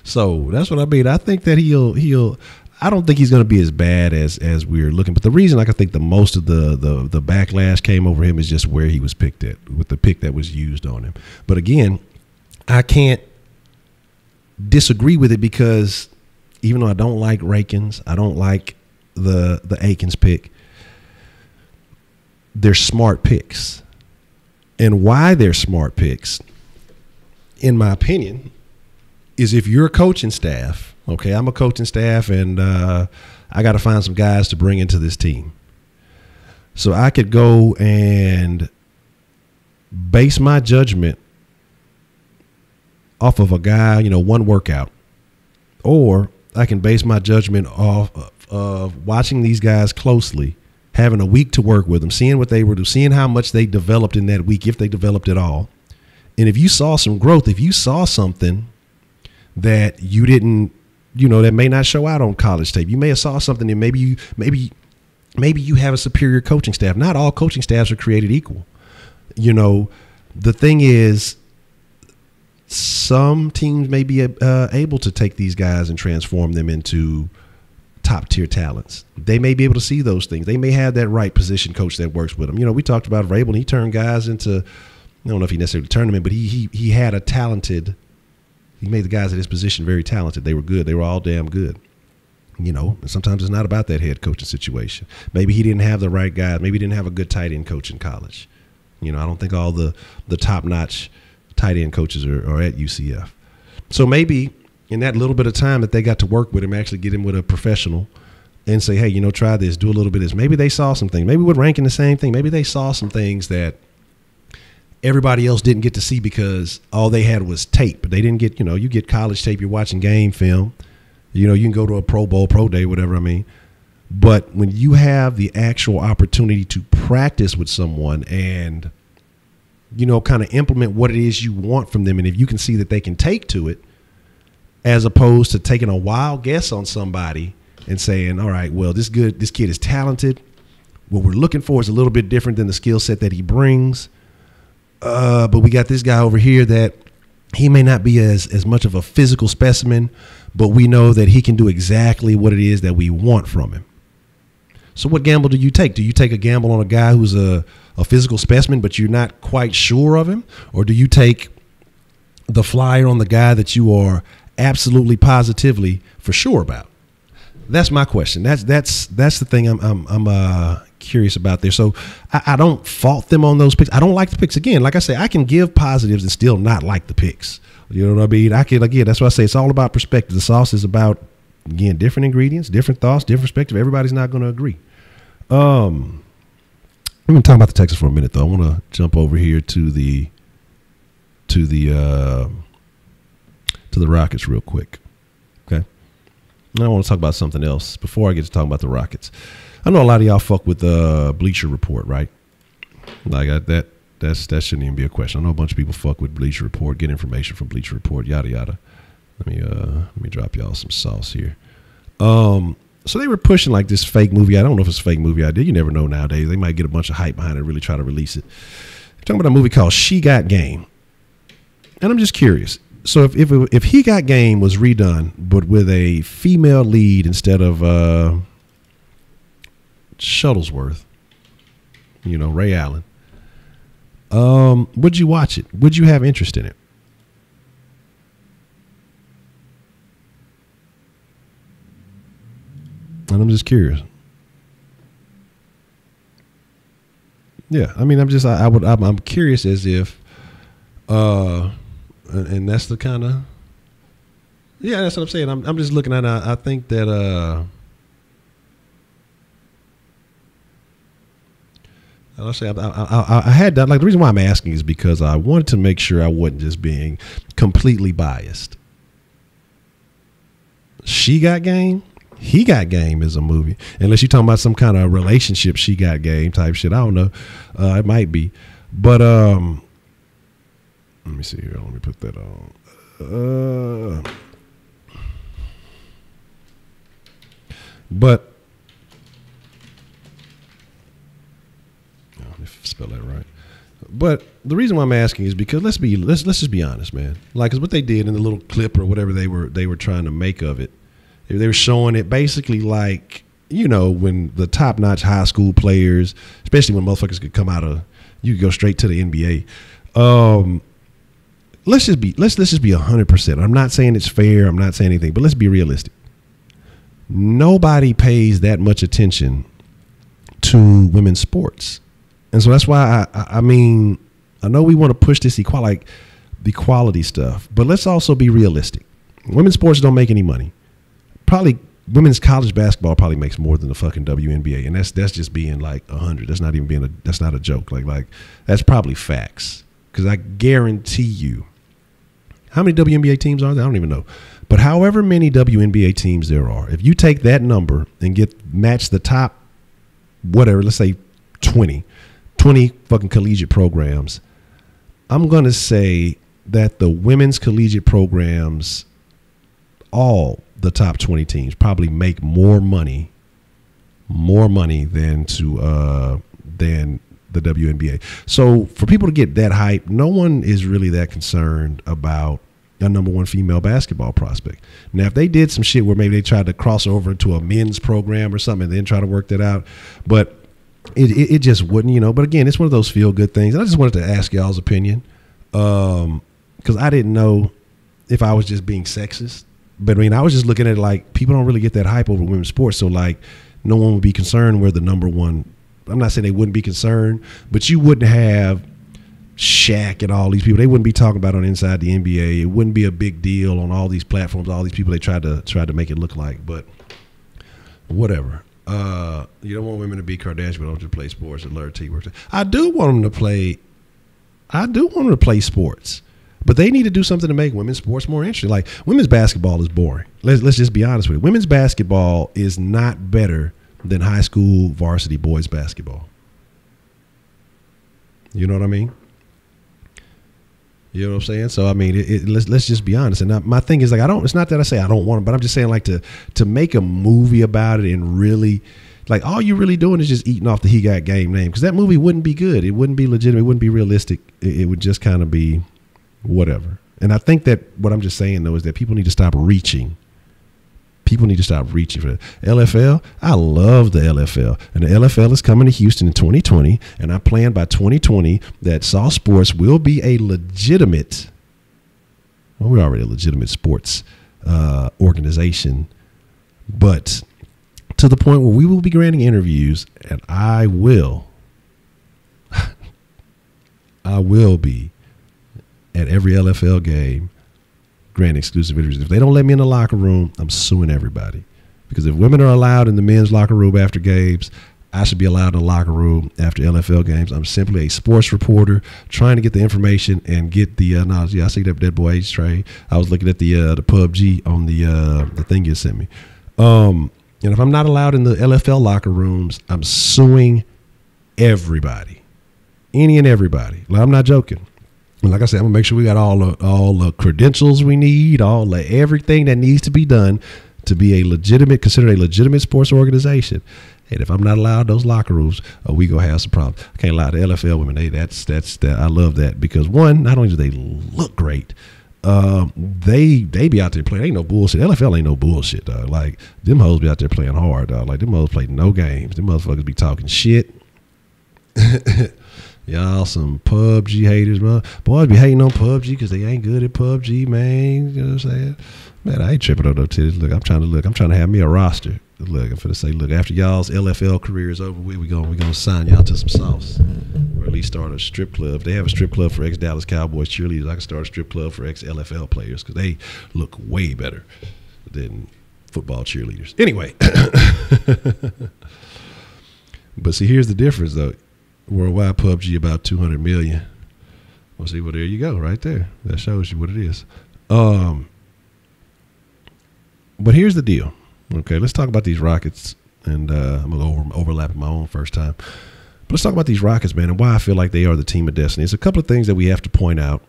So that's what I mean. I think that he'll. I don't think he's going to be as bad as we're looking. But the reason I think the most of the backlash came over him is just where he was picked at, with the pick that was used on him. But again, I can't disagree with it because even though I don't like Rakins, I don't like the Akins pick, they're smart picks. And why they're smart picks, in my opinion, is if you're a coaching staff. Okay, I'm a coaching staff, and I got to find some guys to bring into this team. So I could go and base my judgment off of a guy, one workout. Or I can base my judgment off of watching these guys closely, having a week to work with them, seeing what they were doing, seeing how much they developed in that week, if they developed at all. And if you saw some growth, if you saw something that you didn't, that may not show out on college tape. You may have saw something that maybe you have a superior coaching staff. Not all coaching staffs are created equal. The thing is, some teams may be able to take these guys and transform them into top tier talents. They may be able to see those things. They may have that right position coach that works with them. We talked about Vrabel, and he turned guys into, I don't know if he necessarily turned them in, but he had a talented. He made the guys at his position very talented. They were good. They were all damn good. And sometimes it's not about that head coaching situation. Maybe he didn't have the right guys. Maybe he didn't have a good tight end coach in college. I don't think all the top-notch tight end coaches are at UCF. So maybe in that little bit of time that they got to work with him, actually get him with a professional and say, hey, try this, do a little bit of this. Maybe they saw some things. Maybe we're ranking the same thing. Maybe they saw some things that everybody else didn't get to see because all they had was tape. They didn't get, you get college tape, you're watching game film. You can go to a Pro Bowl, Pro Day, whatever I mean. But when you have the actual opportunity to practice with someone and, you know, kind of implement what it is you want from them, and if you can see that they can take to it, as opposed to taking a wild guess on somebody and saying, all right, well, this kid is talented. What we're looking for is a little bit different than the skill set that he brings. But we got this guy over here that he may not be as much of a physical specimen, but we know that he can do exactly what it is that we want from him. So what gamble do you take? Do you take a gamble on a guy who's a physical specimen, but you're not quite sure of him? Or do you take the flyer on the guy that you are absolutely positively for sure about? That's my question. That's the thing I'm curious about there. So I don't fault them on those picks. I don't like the picks. Again, like I say, I can give positives and still not like the picks. You know what I mean? Again, that's why I say it's all about perspective. The sauce is about, again, different ingredients, different thoughts, different perspective. Everybody's not going to agree. I'm going to talk about the Texans for a minute, though. I want to jump over here to the Rockets real quick. Okay. I want to talk about something else before I get to talk about the Rockets. I know a lot of y'all fuck with Bleacher Report, right? Like that shouldn't even be a question. I know a bunch of people fuck with Bleacher Report, get information from Bleacher Report, yada yada. Let me drop y'all some sauce here. So they were pushing like this fake movie. I don't know if it's a fake movie idea. You never know nowadays. They might get a bunch of hype behind it and really try to release it. They're talking about a movie called She Got Game. And I'm just curious. So if He Got Game was redone, but with a female lead instead of Shuttlesworth, you know, Ray Allen, would you watch it? Would you have interest in it? And I'm just curious. Yeah, I mean, I'm curious as if, and that's the kind of, yeah, that's what I'm saying. I'm just looking at. I think that I'll say I had that. Like, the reason why I'm asking is because I wanted to make sure I wasn't just being completely biased. She Got Game. He Got Game is a movie, unless you're talking about some kind of relationship She Got Game type shit. I don't know. It might be. But let me see here. Let me put that on. But let me spell that right. But the reason why I'm asking is because let's just be honest, man. Like, 'cause what they did in the little clip or whatever they were trying to make of it. They were showing it basically like, you know, when the top-notch high school players, especially when motherfuckers could come out of, you could go straight to the NBA. Let's just be 100%. I'm not saying it's fair. I'm not saying anything, but let's be realistic. Nobody pays that much attention to women's sports, and so that's why I mean, I know we want to push this equality stuff, but let's also be realistic. Women's sports don't make any money. Probably women's college basketball probably makes more than the fucking WNBA, and that's just being like 100. That's not even that's not a joke. Like that's probably facts, because I guarantee you, how many WNBA teams are there? I don't even know, but however many WNBA teams there are, if you take that number and match the top, whatever, let's say 20 fucking collegiate programs, I'm gonna say that the women's collegiate programs, all the top 20 teams, probably make more money than the WNBA. So for people to get that hype, no one is really that concerned about a number one female basketball prospect. Now, if they did some shit where maybe they tried to cross over into a men's program or something and then try to work that out, but it just wouldn't, you know. But again, it's one of those feel good things. And I just wanted to ask y'all's opinion, because I didn't know if I was just being sexist. But I mean, I was just looking at it like people don't really get that hype over women's sports. So like no one would be concerned where the number one, I'm not saying they wouldn't be concerned, but you wouldn't have Shaq and all these people. They wouldn't be talking about on Inside the NBA. It wouldn't be a big deal on all these platforms, all these people they tried to make it look like, but whatever. You don't want women to be Kardashian, but don't just play sports and learn teamwork. I do want them to play sports. But they need to do something to make women's sports more interesting. Like, women's basketball is boring. Let's just be honest with it. Women's basketball is not better than high school varsity boys basketball. You know what I mean? You know what I'm saying? So I mean, let's just be honest. And my thing is like, it's not that I say I don't want it, but I'm just saying like to make a movie about it and really, like, all you're really doing is just eating off the He Got Game name, because that movie wouldn't be good. It wouldn't be legitimate. It wouldn't be realistic. It would just kind of be whatever. And I think that what I'm just saying though is that people need to stop reaching. People need to stop reaching for it. LFL. I love the LFL, and the LFL is coming to Houston in 2020. And I plan by 2020 that Saw Sports will be a legitimate. Well, we're already a legitimate sports organization, but to the point where we will be granting interviews, and I will be at every LFL game granting exclusive interviews. If they don't let me in the locker room, I'm suing everybody. Because if women are allowed in the men's locker room after games, I should be allowed in the locker room after LFL games. I'm simply a sports reporter trying to get the information and get the knowledge. Yeah, I see that boy H Trey. I was looking at the PUBG on the thing you sent me. And if I'm not allowed in the LFL locker rooms, I'm suing everybody, any and everybody. Like, I'm not joking. And like I said, I'm gonna make sure we got all the credentials we need, everything that needs to be done to be considered a legitimate sports organization. And if I'm not allowed those locker rooms, we gonna have some problems. I can't lie, the LFL women, that's I love that, because one, not only do they look great, they be out there playing. Ain't no bullshit. LFL ain't no bullshit, dog. Like, them hoes be out there playing hard, dog. Like, them hoes play no games. Them motherfuckers be talking shit. Y'all some PUBG haters, bro. Boys be hating on PUBG because they ain't good at PUBG, man. You know what I'm saying? Man, I ain't tripping on no titties. Look, I'm trying to have me a roster. Look, I'm finna say, look, after y'all's LFL career is over, we gonna sign y'all to some sauce. Or at least start a strip club. If they have a strip club for ex-Dallas Cowboys cheerleaders, I can start a strip club for ex-LFL players, because they look way better than football cheerleaders. Anyway. But see, here's the difference, though. Worldwide PUBG about 200 million. Well, see, well, there you go, right there. That shows you what it is. But here's the deal. Okay, let's talk about these Rockets, and I'm gonna overlap my own first time. But let's talk about these Rockets, man, and why I feel like they are the team of destiny. There's a couple of things that we have to point out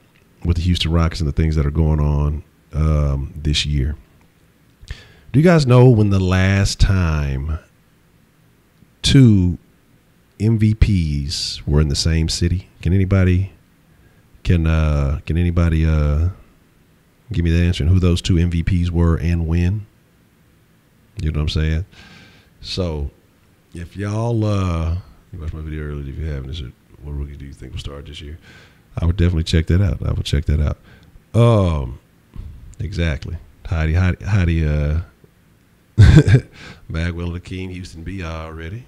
with the Houston Rockets and the things that are going on this year. Do you guys know when the last time two MVPs were in the same city? Can anybody give me the answer and who those two MVPs were and when? You know what I'm saying? So if y'all you watched my video earlier, if you haven't, is it what rookie do you think will start this year? I would definitely check that out. I would check that out. Exactly. Heidi Bagwell and Akeem, Houston B already.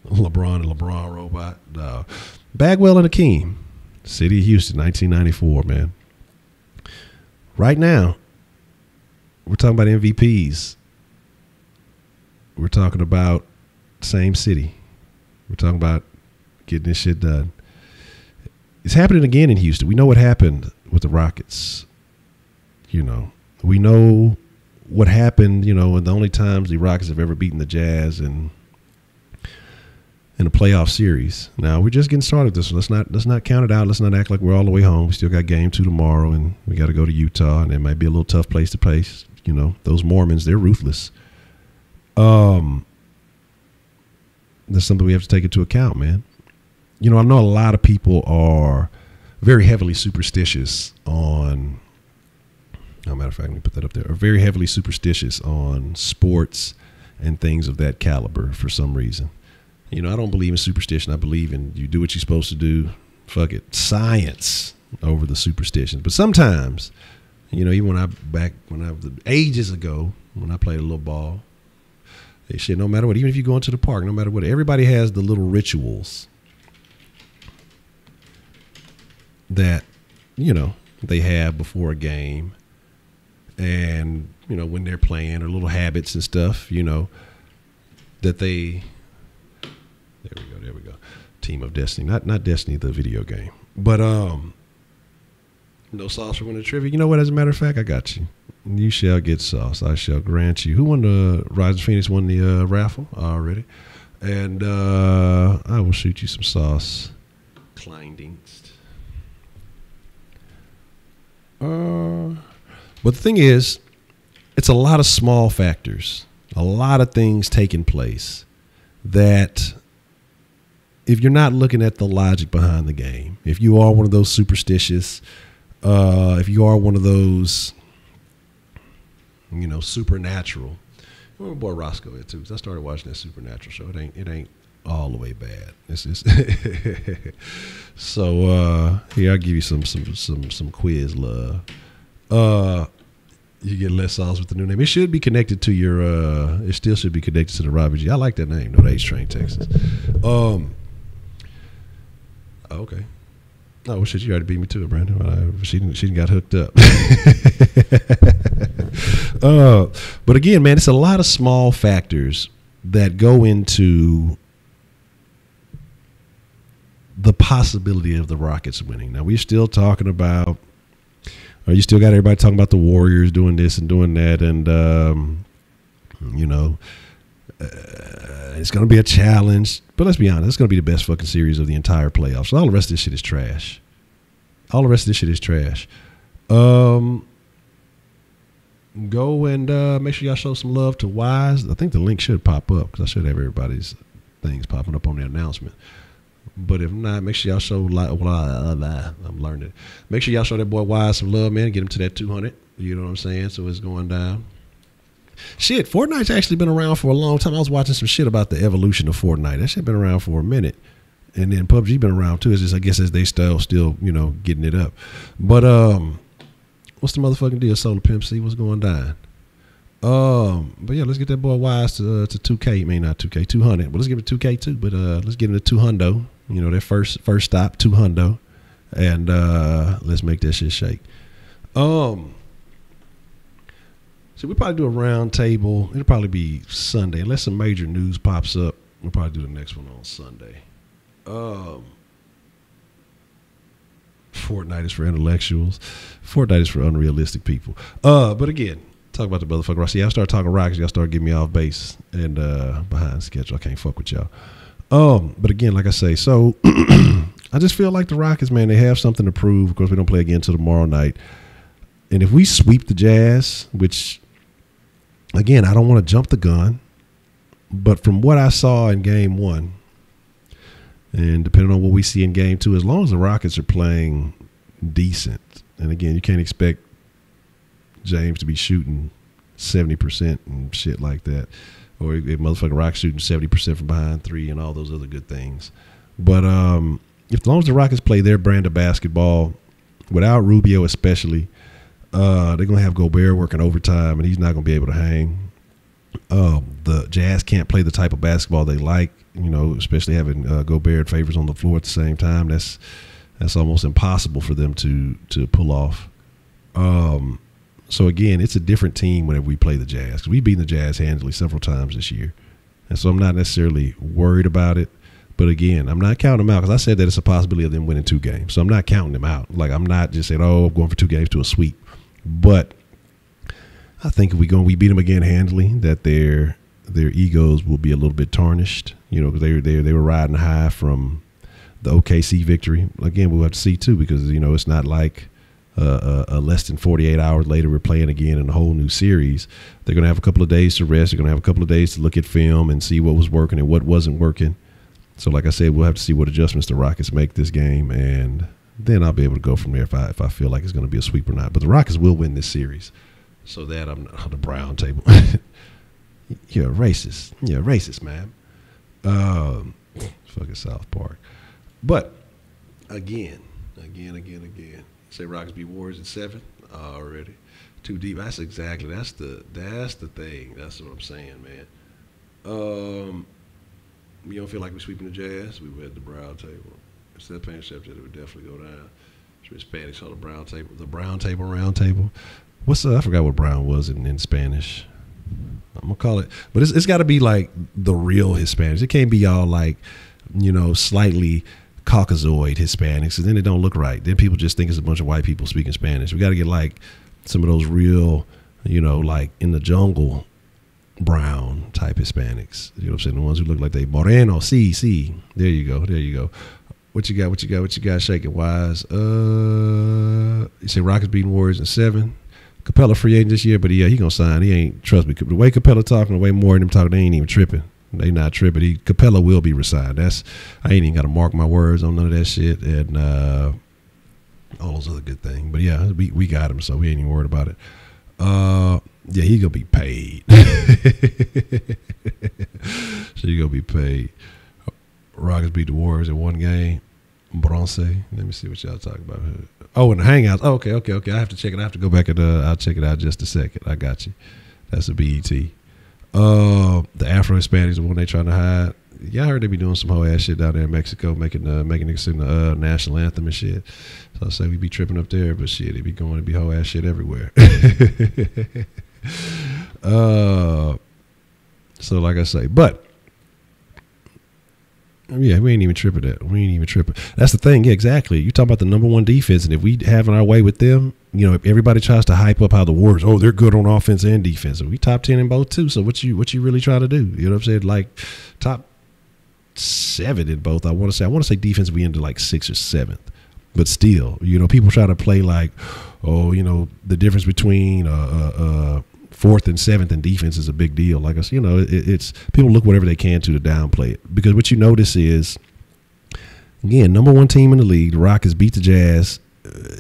LeBron robot. No. Bagwell and Akeem, City of Houston, 1994, man. Right now, we're talking about MVPs. We're talking about same city. We're talking about getting this shit done. It's happening again in Houston. We know what happened with the Rockets. You know, we know what happened, and the only times the Rockets have ever beaten the Jazz in a playoff series. Now we're just getting started with this. Let's not count it out. Let's not act like we're all the way home. We still got game 2 tomorrow, and we got to go to Utah, and it might be a little tough place to play. Those Mormons, they're ruthless. That's something we have to take into account, man. I know a lot of people are very heavily superstitious on. Matter of fact, let me put that up there. Are very heavily superstitious on sports and things of that caliber for some reason. I don't believe in superstition. I believe in you do what you're supposed to do. Fuck it. Science over the superstitions. But sometimes, even when I ages ago, when I played a little ball, shit, no matter what, even if you go into the park, no matter what, everybody has the little rituals that, they have before a game. And, when they're playing, or little habits and stuff, that they, there we go. Team of Destiny, not Destiny, the video game, but, no sauce for winning trivia. You know what? As a matter of fact, I got you. You shall get sauce. I shall grant you. Who won the Rising Phoenix won the raffle already? And I will shoot you some sauce. Kleindienst. But the thing is, it's a lot of small factors, a lot of things taking place that if you're not looking at the logic behind the game, if you are one of those superstitious, if you are one of those, supernatural. My boy Roscoe had too, because I started watching that Supernatural show. It ain't all the way bad. It's just so here I'll give you some quiz love. You get less sauce with the new name. It should be connected to your. It still should be connected to the Robert G. I like that name. No, the H Train, Texas. Okay. Oh, well, shit, you already beat me to it, Brandon. She didn't got hooked up. But again, man, it's a lot of small factors that go into the possibility of the Rockets winning. Now, we're still talking about, or you still got everybody talking about the Warriors doing this and doing that, and, it's going to be a challenge. But let's be honest, it's going to be the best fucking series of the entire playoffs. So all the rest of this shit is trash. Go and make sure y'all show some love to Wise. I think the link should pop up because I should have everybody's things popping up on the announcement. But if not, make sure y'all show I'm learning it. Make sure y'all show that boy Wise some love, man. Get him to that 200. You know what I'm saying? So it's going down. Shit, Fortnite's actually been around for a long time. I was watching some shit about the evolution of Fortnite. That shit been around for a minute. And then PUBG been around too. It's just, I guess, as they still, getting it up. But what's the motherfucking deal, Solar Pimp C? What's going down? But yeah, let's get that boy Wise to 2K. I mean, not 2K, 200. But let's give it 2K too. But let's get him to 200. That first stop, 200. And let's make that shit shake. So we'll probably do a round table. It'll probably be Sunday. Unless some major news pops up, we'll probably do the next one on Sunday. Fortnite is for intellectuals. Fortnite is for unrealistic people. But again, talk about the motherfucker. I see y'all start talking Rockets, y'all start getting me off base and behind schedule. I can't fuck with y'all. But again, like I say, so I just feel like the Rockets, man, they have something to prove. Of course, we don't play again until tomorrow night. And if we sweep the Jazz, which, again, I don't want to jump the gun, but from what I saw in game one, and depending on what we see in game two, as long as the Rockets are playing decent, and again, you can't expect James to be shooting 70% and shit like that, or if motherfucking Rockets shooting 70% from behind three and all those other good things. But if as long as the Rockets play their brand of basketball, without Rubio especially, they're going to have Gobert working overtime, and he's not going to be able to hang. The Jazz can't play the type of basketball they like, especially having Gobert favors on the floor at the same time. That's almost impossible for them to pull off. So, again, it's a different team whenever we play the Jazz, because we've beaten the Jazz handily several times this year. And so I'm not necessarily worried about it. But, again, I'm not counting them out, because I said that it's a possibility of them winning 2 games. So I'm not counting them out. Like, I'm not just saying, I'm going for 2 games to a sweep. But I think if we beat them again handily, that their egos will be a little bit tarnished, because they were riding high from the OKC victory. Again, we'll have to see too, because it's not like less than 48 hours later we're playing again in a whole new series. They're going to have a couple of days to rest. They're going to have a couple of days to look at film and see what was working and what wasn't working. So, like I said, we'll have to see what adjustments the Rockets make this game, and then I'll be able to go from there if I feel like it's going to be a sweep or not. But the Rockets will win this series. So that I'm on the brown table. You're a racist. You're a racist, man. Fucking South Park. But again. Say Rockets beat Warriors at 7 already. Too deep. That's the thing. That's what I'm saying, man. You don't feel like we're sweeping the Jazz? We were at the brown table. Instead of paying Chef, it would definitely go down. Spanish on the brown table. The brown table, round table. I forgot what brown was in Spanish. I'm going to call it. But it's got to be like the real Hispanics. It can't be all like, slightly Caucasoid Hispanics, and then it don't look right. Then people just think it's a bunch of white people speaking Spanish. We got to get like some of those real like in the jungle, brown type Hispanics. You know what I'm saying? The ones who look like they moreno. See. There you go. What you got shaking wise? You say Rockets beating Warriors in 7. Capella free agent this year, but he gonna sign. He ain't, trust me. The way Capella talking, the way Moore and them talking, they ain't even tripping. They not tripping. Capella will be resigned. I ain't even got to mark my words on none of that shit and all those other good things. But yeah, we got him, so we ain't even worried about it. Yeah, he gonna be paid. So he gonna be paid. Rockets beat the Warriors in 1 game. Bronce. Let me see what y'all talking about here. Oh, in the Hangouts. Oh, okay. I have to check it. I have to go back and I'll check it out just a second. I got you. That's a BET. The Afro Hispanics, the one they trying to hide. Yeah, I heard they be doing some whole ass shit down there in Mexico, making niggas sing the national anthem and shit. So I say we be tripping up there, but shit, they be going to be whole ass shit everywhere. So like I say, but yeah, we ain't even tripping that. That's the thing. Yeah, exactly. You talk about the number 1 defense, and if we having our way with them, if everybody tries to hype up how the Warriors, they're good on offense and defense, and we top 10 in both too. So what you really trying to do? You know what I'm saying? Like top 7 in both. I want to say defense we into like 6th or 7th, but still, people try to play like, the difference between 4th and 7th in defense is a big deal. Like us, it's people look whatever they can to downplay it, because what you notice is, again, number 1 team in the league, the Rockets beat the Jazz.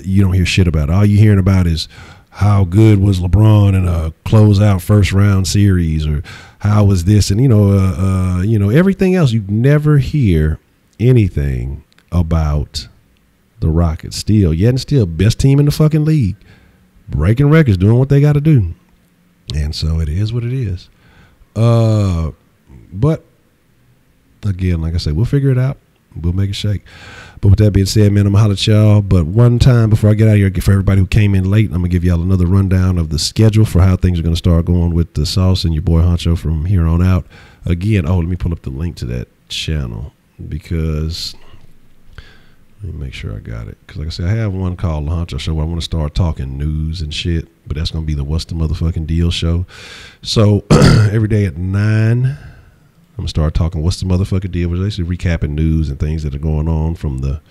You don't hear shit about it. All you hearing about is how good was LeBron in a closeout first round series, or how was this, and everything else. You never hear anything about the Rockets. Still best team in the fucking league, breaking records, doing what they got to do. And so it is what it is. But again, like I said, we'll figure it out. We'll make it shake. But with that being said, man, I'm going to holler at y'all. But one time before I get out of here, for everybody who came in late, I'm going to give y'all another rundown of the schedule for how things are going to start going with the sauce and your boy Honcho from here on out. Again, let me pull up the link to that channel, because let me make sure I got it. Because like I said, I have one called The Honcho Show where I want to start talking news and shit. But that's going to be the What's the Motherfucking Deal show. So every day at 9, I'm going to start talking What's the Motherfucking Deal, which is basically recapping news and things that are going on from the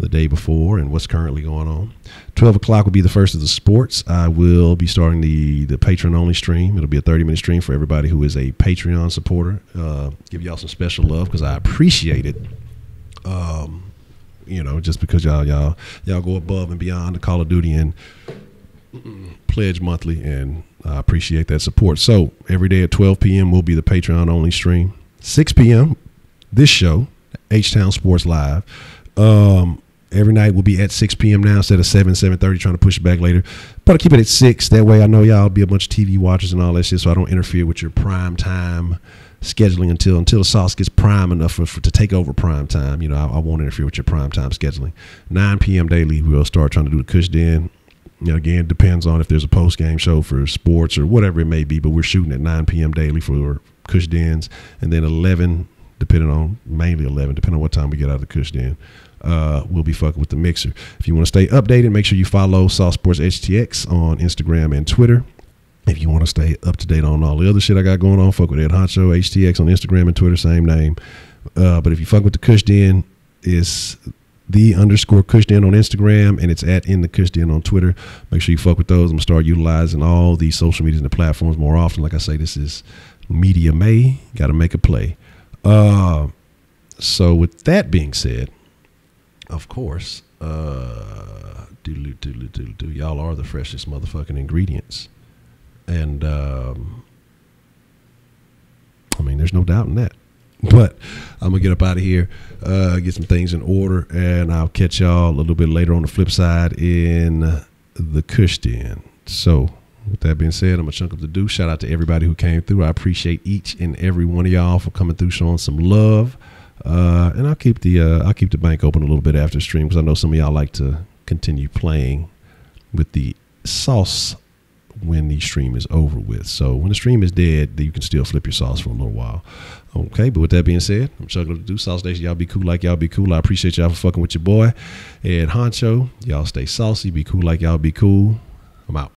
day before and what's currently going on. 12 o'clock will be the first of the sports. I will be starting the Patreon-only stream. It'll be a 30-minute stream for everybody who is a Patreon supporter. Give y'all some special love because I appreciate it. Just because y'all go above and beyond the Call of Duty and pledge monthly, and I appreciate that support. So every day at 12 p.m. will be the Patreon only stream. 6 p.m. this show, H-Town Sports Live. Every night will be at 6 p.m. now instead of 7:30, trying to push it back later. But I keep it at 6. That way I know y'all be a bunch of TV watchers and all that shit, so I don't interfere with your prime time scheduling until the sauce gets prime enough to take over prime time. I won't interfere with your prime time scheduling. 9 p.m. daily, we'll start trying to do the Kush Den. Again, it depends on if there's a post-game show for sports or whatever it may be, but we're shooting at 9 p.m. daily for Kush Dens, and then 11, mainly 11, depending on what time we get out of the Kush Den, we'll be fucking with the mixer. If you want to stay updated, make sure you follow Sauce Sports HTX on Instagram and Twitter. If you want to stay up to date on all the other shit I got going on, fuck with Ed Honcho HTX on Instagram and Twitter, same name. But if you fuck with the Kush Den, it's _Kush Den on Instagram, and it's @in the Kush Den on Twitter. Make sure you fuck with those. I'm gonna start utilizing all these social medias and the platforms more often. Like I say, this is media may gotta make a play. So with that being said, of course, y'all are the freshest motherfucking ingredients, and there's no doubt in that. But I'm going to get up out of here, get some things in order, and I'll catch y'all a little bit later on the flip side in the Kush Den. So with that being said, I'm going to chunk up the deuce. Shout out to everybody who came through. I appreciate each and every one of y'all for coming through, showing some love. And I'll keep the bank open a little bit after the stream, because I know some of y'all like to continue playing with the sauce when the stream is over with. So when the stream is dead, you can still flip your sauce for a little while. Okay, but with that being said, I'm chugging up the deuce. Sauce Nation, y'all be cool like y'all be cool. I appreciate y'all for fucking with your boy. And Honcho, y'all stay saucy, be cool like y'all be cool. I'm out.